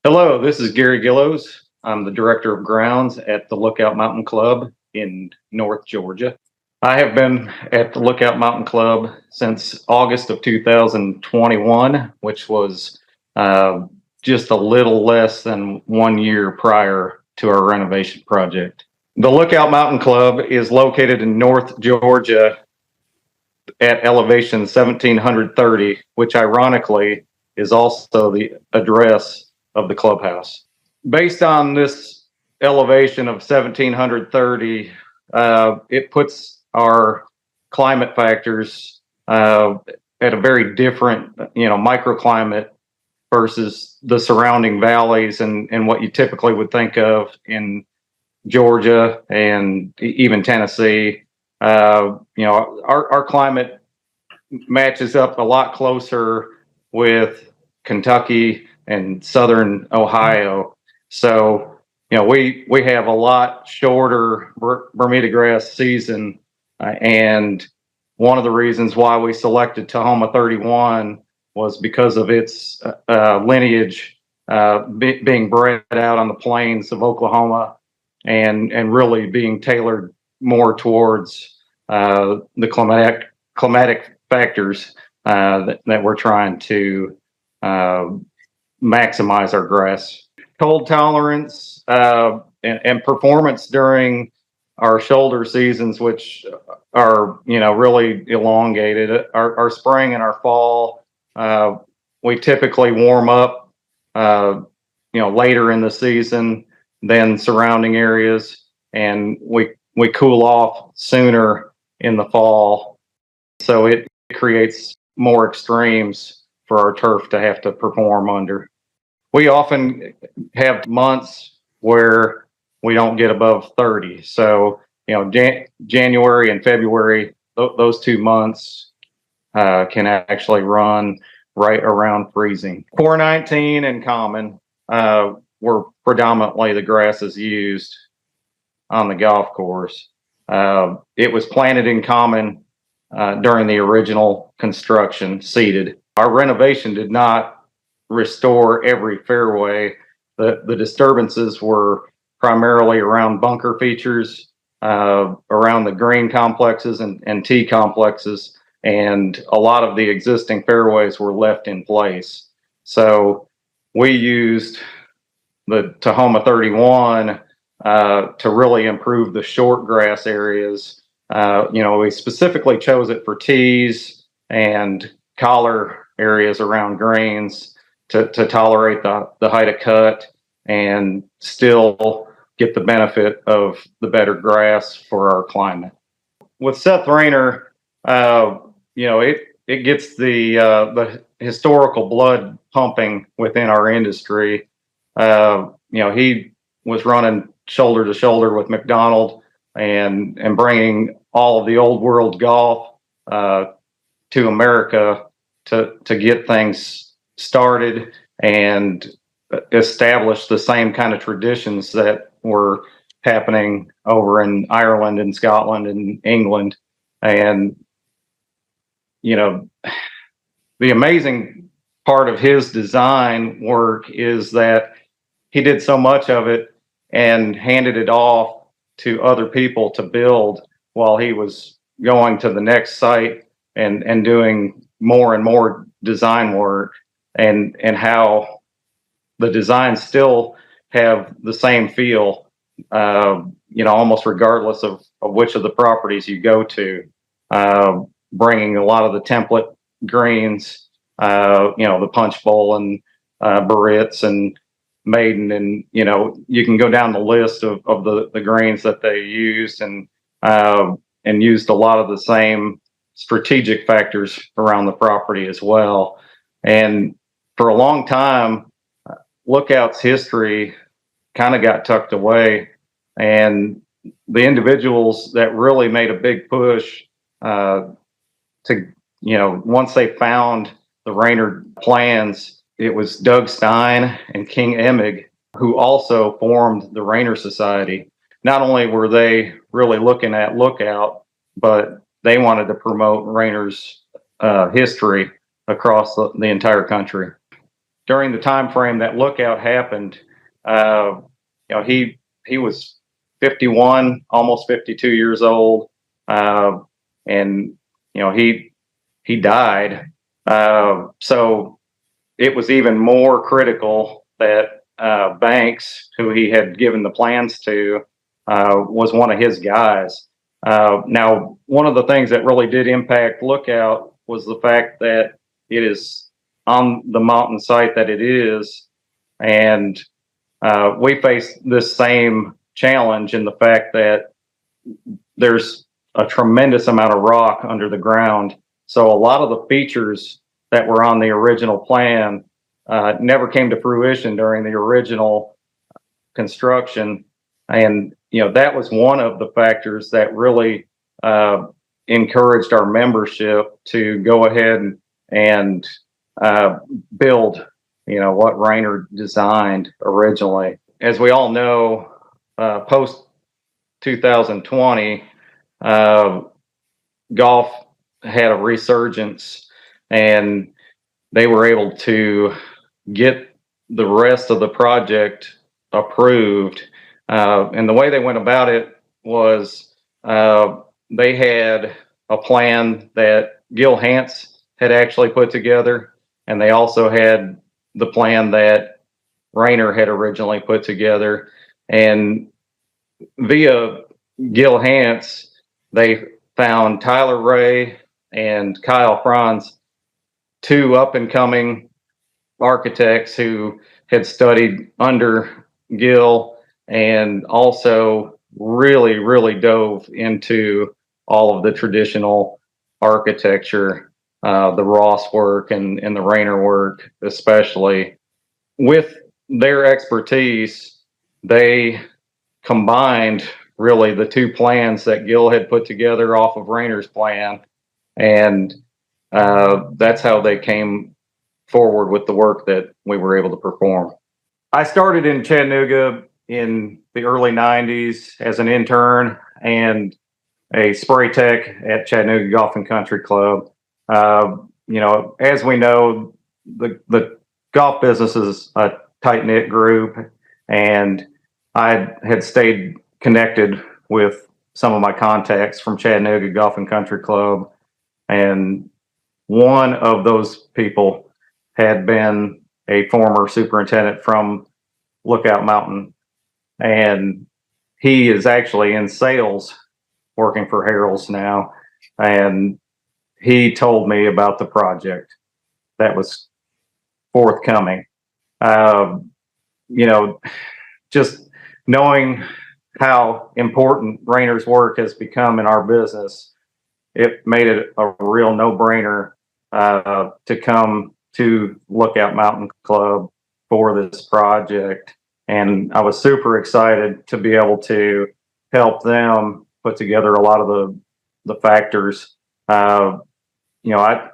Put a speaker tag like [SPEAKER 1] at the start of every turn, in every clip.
[SPEAKER 1] Hello, this is Gary Gillows. I'm the Director of Grounds at the Lookout Mountain Club in North Georgia. I have been at the Lookout Mountain Club since August of 2021, which was uh, just a little less than 1 year prior to our renovation project. The Lookout Mountain Club is located in North Georgia at elevation 1730, which ironically is also the address of the clubhouse. Based on this elevation of 1730, it puts our climate factors at a very different, microclimate versus the surrounding valleys and what you typically would think of in Georgia and even Tennessee. Our climate matches up a lot closer with Kentucky and southern Ohio. So, we have a lot shorter Bermudagrass season. And one of the reasons why we selected Tahoma 31 was because of its lineage being bred out on the plains of Oklahoma and really being tailored more towards the climatic factors that we're trying to maximize our grass. Cold tolerance and performance during our shoulder seasons, which are really elongated. Our spring and our fall, we typically warm up later in the season than surrounding areas, and we cool off sooner in the fall. So it creates more extremes for our turf to have to perform under. We often have months where we don't get above 30. So, January and February, those 2 months can actually run right around freezing. 419 and common were predominantly the grasses used on the golf course. It was planted in common during the original construction, seeded. Our renovation did not restore every fairway. The disturbances were primarily around bunker features, around the green complexes and tee complexes, and a lot of the existing fairways were left in place. So we used the Tahoma 31 to really improve the short grass areas. We specifically chose it for tees and collar areas around greens to tolerate the height of cut and still get the benefit of the better grass for our climate. With Seth Raynor, it gets the historical blood pumping within our industry. He was running shoulder to shoulder with McDonald and bringing all of the old world golf to America to get things started and establish the same kind of traditions that were happening over in Ireland and Scotland and England. And the amazing part of his design work is that he did so much of it and handed it off to other people to build while he was going to the next site and doing more and more design work, and how the designs still have the same feel, almost regardless of which of the properties you go to, bringing a lot of the template greens, the punch bowl and Barrett's and Maiden, and you can go down the list of the grains that they used, and used a lot of the same strategic factors around the property as well. And for a long time, Lookout's history kind of got tucked away, and the individuals that really made a big push once they found the Raynor plans, it was Doug Stein and King Emig, who also formed the Raynor Society. Not only were they really looking at Lookout, but they wanted to promote Raynor's history across the entire country. during the time frame that lookout happened, uh, he was 51, almost 52 years old, and he died. So it was even more critical that Banks, who he had given the plans to, was one of his guys. Now, one of the things that really did impact Lookout was the fact that it is on the mountain site that it is, and we face this same challenge in the fact that there's a tremendous amount of rock under the ground. So a lot of the features that were on the original plan never came to fruition during the original construction. And, that was one of the factors that really encouraged our membership to go ahead and build, what Raynor designed originally. As we all know, post 2020, golf had a resurgence, and they were able to get the rest of the project approved. And the way they went about it was they had a plan that Gil Hance had actually put together, and they also had the plan that Raynor had originally put together. And via Gil Hance, they found Tyler Ray and Kyle Franz, two up and coming architects who had studied under Gil and also really, really dove into all of the traditional architecture, the Ross work and the Raynor work, especially. With their expertise, they combined really the two plans that Gil had put together off of Raynor's plan, and that's how they came forward with the work that we were able to perform. I started in Chattanooga in the early 90s as an intern and a spray tech at Chattanooga Golf and Country Club. As we know, the golf business is a tight knit group, and I had stayed connected with some of my contacts from Chattanooga Golf and Country Club, and one of those people had been a former superintendent from Lookout Mountain, and he is actually in sales working for Harold's now. And he told me about the project that was forthcoming. Just knowing how important Raynor's work has become in our business, it made it a real no-brainer to come to Lookout Mountain Club for this project. And I was super excited to be able to help them put together a lot of the factors. I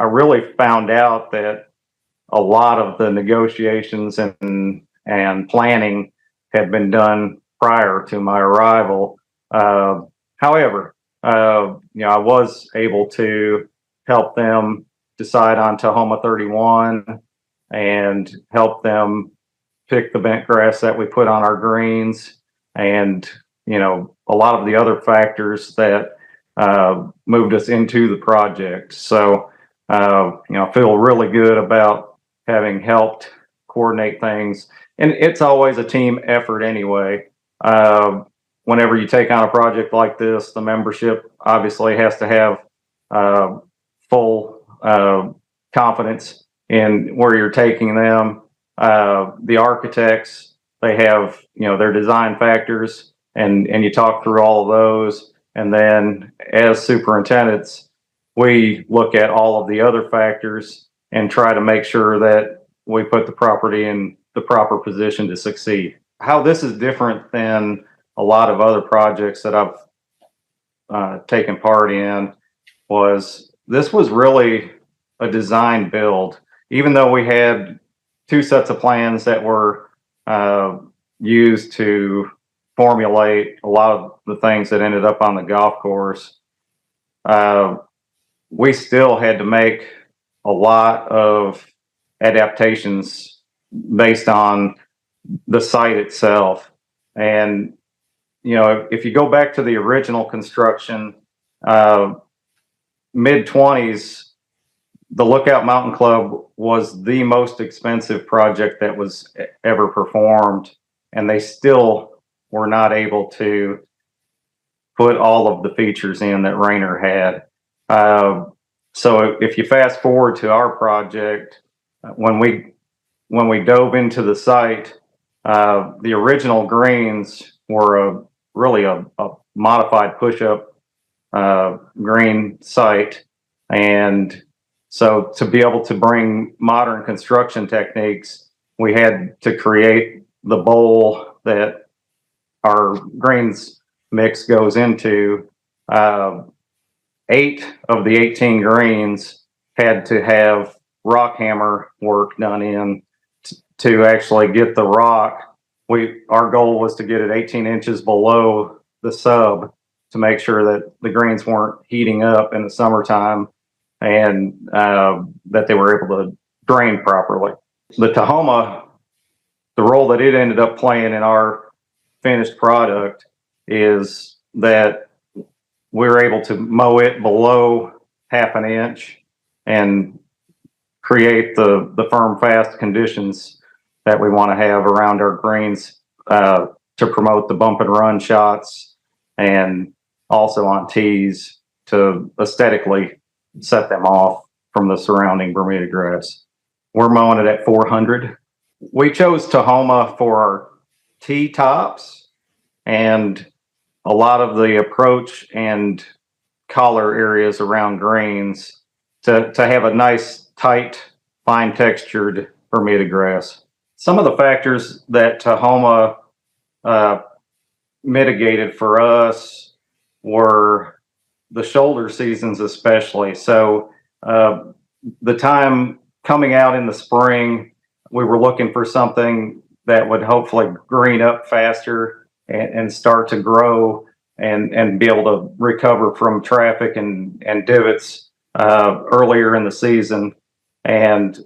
[SPEAKER 1] really found out that a lot of the negotiations and planning had been done prior to my arrival. However, I was able to help them decide on Tahoma 31 and help them pick the bent grass that we put on our greens, and a lot of the other factors that moved us into the project. So I feel really good about having helped coordinate things, and it's always a team effort anyway. Whenever you take on a project like this, the membership obviously has to have full confidence in where you're taking them. The architects, they have their design factors, and you talk through all of those. And then as superintendents, we look at all of the other factors and try to make sure that we put the property in the proper position to succeed. How this is different than a lot of other projects that I've taken part in was this was really a design build. Even though we had two sets of plans that were used to formulate a lot of the things that ended up on the golf course, we still had to make a lot of adaptations based on the site itself. And, if you go back to the original construction, mid 20s, the Lookout Mountain Club was the most expensive project that was ever performed, and they still were not able to put all of the features in that Raynor had. So if you fast forward to our project, when we dove into the site, the original greens were really a modified push-up green site, and so to be able to bring modern construction techniques, we had to create the bowl that our greens mix goes into. 8 of the 18 greens had to have rock hammer work done in to actually get the rock. Our goal was to get it 18 inches below the sub to make sure that the greens weren't heating up in the summertime, and that they were able to drain properly. The Tahoma, the role that it ended up playing in our finished product is that we're able to mow it below half an inch and create the firm, fast conditions that we want to have around our greens, to promote the bump and run shots, and also on tees to aesthetically set them off from the surrounding Bermuda grass. We're mowing it at 400. We chose Tahoma for our tee tops and a lot of the approach and collar areas around greens to have a nice, tight, fine textured Bermuda grass. Some of the factors that Tahoma mitigated for us were the shoulder seasons, especially. So the time coming out in the spring, we were looking for something that would hopefully green up faster and start to grow and be able to recover from traffic and divots earlier in the season. And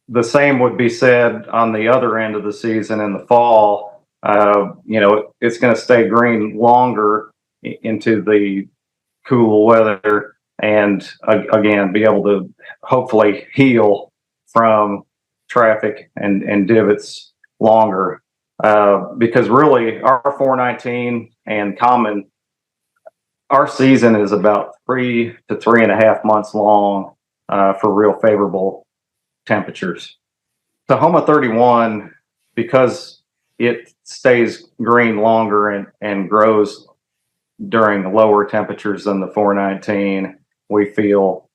[SPEAKER 1] the same would be said on the other end of the season in the fall. It's going to stay green longer into the cool weather, and again, be able to hopefully heal from traffic and divots longer. Because really, our 419 and common, our season is about 3 to 3.5 months long for real favorable temperatures. Tahoma 31, because it stays green longer and grows during lower temperatures than the 419, we feel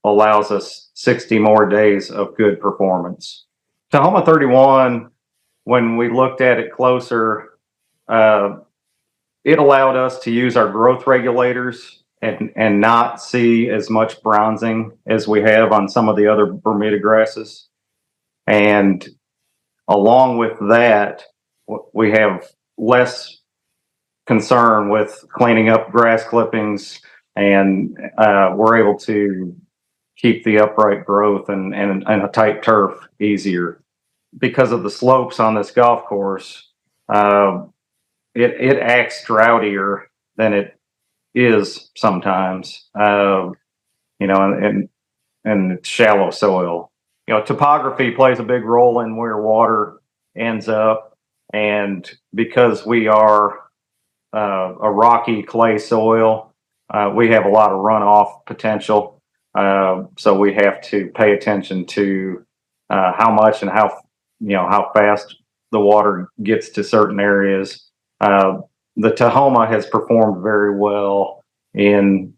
[SPEAKER 1] allows us 60 more days of good performance. Tahoma 31, when we looked at it closer, it allowed us to use our growth regulators and not see as much bronzing as we have on some of the other Bermuda grasses. And along with that, we have less concern with cleaning up grass clippings, and we're able to keep the upright growth and a tight turf easier. Because of the slopes on this golf course, it acts droughtier than it is sometimes, and it's shallow soil. Topography plays a big role in where water ends up, and because we are a rocky clay soil, we have a lot of runoff potential. So we have to pay attention to how much and how fast the water gets to certain areas. The Tahoma has performed very well in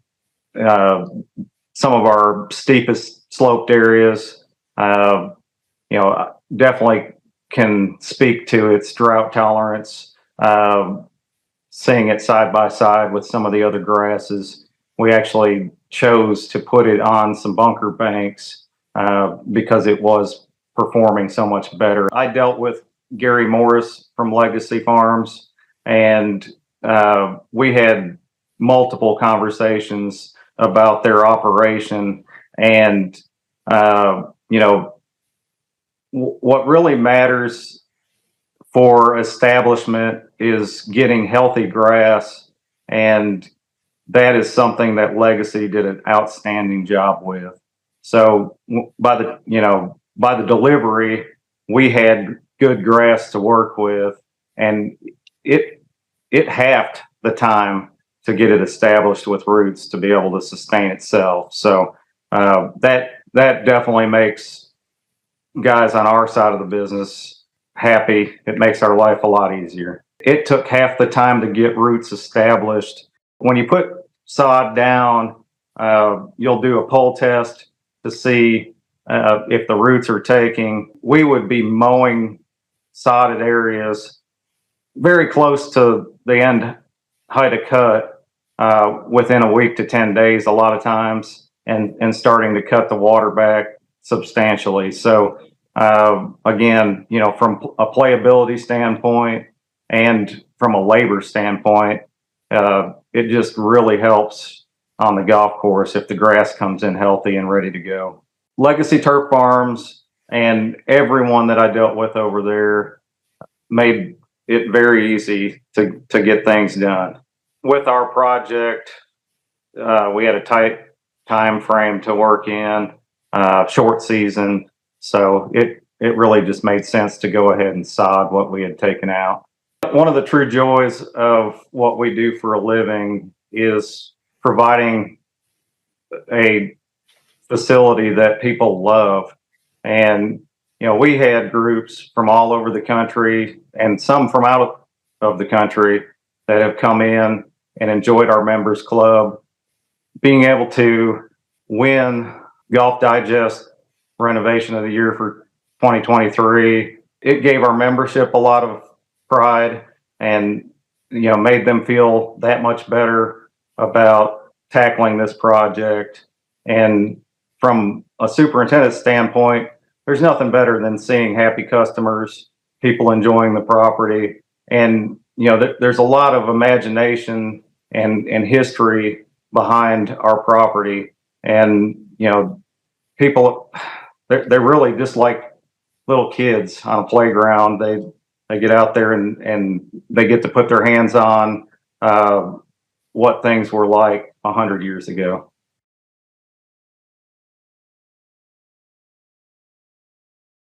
[SPEAKER 1] some of our steepest sloped areas. Definitely can speak to its drought tolerance. Seeing it side by side with some of the other grasses, we actually chose to put it on some bunker banks because it was performing so much better. I dealt with Gary Morris from Legacy Farms, and we had multiple conversations about their operation. And what really matters for establishment is getting healthy grass, and that is something that Legacy did an outstanding job with. So by the delivery, we had good grass to work with, and it it halved the time to get it established with roots to be able to sustain itself. So that definitely makes guys on our side of the business happy. It makes our life a lot easier. It took half the time to get roots established. When you put sod down, you'll do a pull test to see if the roots are taking. We would be mowing sodded areas very close to the end height of cut within a week to 10 days, a lot of times, and starting to cut the water back substantially. So again, from a playability standpoint and from a labor standpoint, it just really helps on the golf course if the grass comes in healthy and ready to go. Legacy Turf Farms and everyone that I dealt with over there made it very easy to get things done. With our project, we had a tight time frame to work in, short season, so it really just made sense to go ahead and sod what we had taken out. One of the true joys of what we do for a living is providing a facility that people love. And, we had groups from all over the country and some from out of the country that have come in and enjoyed our members club. Being able to win Golf Digest Renovation of the Year for 2023, it gave our membership a lot of pride and, made them feel that much better about tackling this project. And from a superintendent standpoint, there's nothing better than seeing happy customers, people enjoying the property. And, there's a lot of imagination and history behind our property. And, people, they're really just like little kids on a playground. They get out there and they get to put their hands on what things were like 100 years ago.